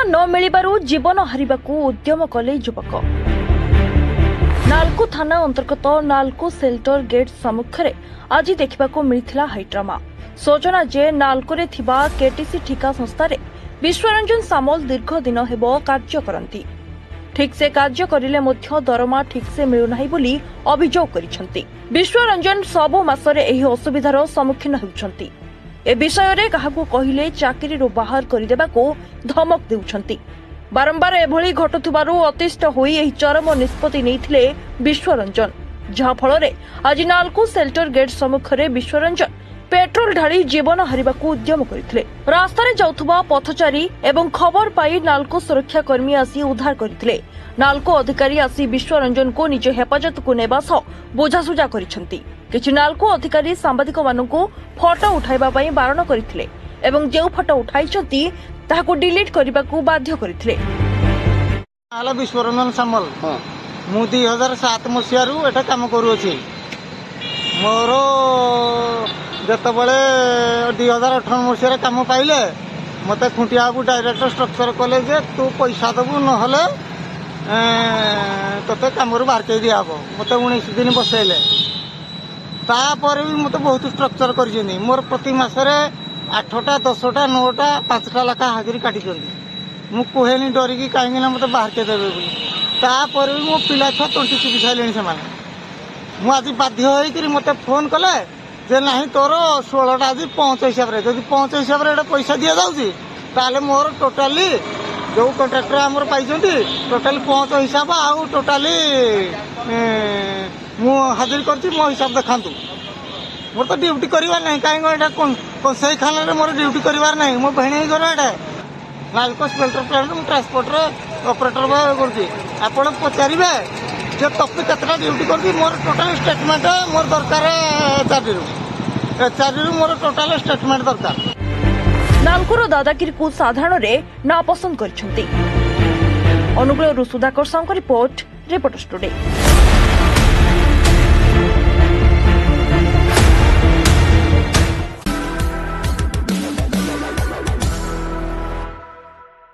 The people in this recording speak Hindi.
न मिलिबारु जीवन हारिबाकू उद्यम कले युवक। नालको थाना अंतर्गत नालको सेल्टर गेट सम्मुखें आज देखा मिलता हाईड्रामा। सूचना जे नालकोरे थिबा केटीसी ठिका संस्थार विश्वरंजन सामल दीर्घ दिन हेब कार्य करती। ठीक से कार्य करिले मध्य दरमा ठीक से मिलुनाही बोली अभियोग करिसेंती। विश्वरंजन सबु मासरे एही असुविधार सम्मुखीन हेउछंती। ए विषय रे काहाकू कहिले चाकरी रो बाहर करिदेबाको धमक देउछंती। बारंबार एभली घटुथिबारु अतिष्ठ होई एही चरम निष्पत्ति नेइथिले विश्वरंजन, जहा फଳରେ आज नालको सेल्टर गेट सम्मुखरे विश्वरंजन पेट्रोल ढाली जीवन हारिबाकू उद्यम करथिले। रास्तारे जाउथुबा पथचारी एवं खबर पाई नालको सुरक्षा कर्मी आसी उद्धार करथिले। नालको अधिकारी आसी विश्वरंजन को निज हेफाजत को नेबा सह बुझासुझा करिसेंती। किछि नालको अधिकारी सांबादिक मानकू फोटो उठाइबा पई बारण करथिले एवं जेउ फोटो उठाइछंती ताहाकू डिलीट करबाकू बाध्य करथिले। आला विश्वरंजन सामल मु 2007 मसियारू एटा काम करूछि। मोर जेतबळे 2018 मसियारे काम पाइले मते खुंटिया बाबू डायरेक्टर स्ट्रक्चर कॉलेज जे तू पैसा दबु न हले तते कामरू बाहर के दियाबो। मते 19 दिन बसेले तापर भी मते बहुत स्ट्रक्चर करिसेनी। मोर प्रति मासरे 8टा 10टा 9टा 5टा लाखा हाजिरी काटिचंदी। मु कोहेनी डरिकी काहेकि ना मते बाहर के देबे बोली। तापर भी मो पिला छ 20 चिपि साइलेनी से माने। मु आज बाध्य होई कि मते फोन कले जे नाही तोर 16टा आज 5 हिसाब रे जदि 5 हिसाब रे पैसा दिया जाउची ताले मोर टोटली जो कॉन्ट्रैक्टर हमर पाइछंती टोटल 5 हिसाब आ टोटली मु हाजिर करछि। मो हिसाब देखांतु। मोर तो ड्यूटी करिवार नाही काहे एटा कोन सही खाना रे मोर ड्यूटी करिवार नाही। मो बहिणी घर एटा नालको स्पेल्टर प्लांट मु ट्रांसपोर्टर ऑपरेटर बा करछि। आपण पचारिबे जे तपि केतरा ड्यूटी करछि मोर टोटल स्टेटमेंट मोर दरकार चारिरु मोर टोटल स्टेटमेंट दरकार। नालकोर दादागिरी को साधारण रे नापसंद करछंती। Angul Sudhakar Sahu report, reporters today.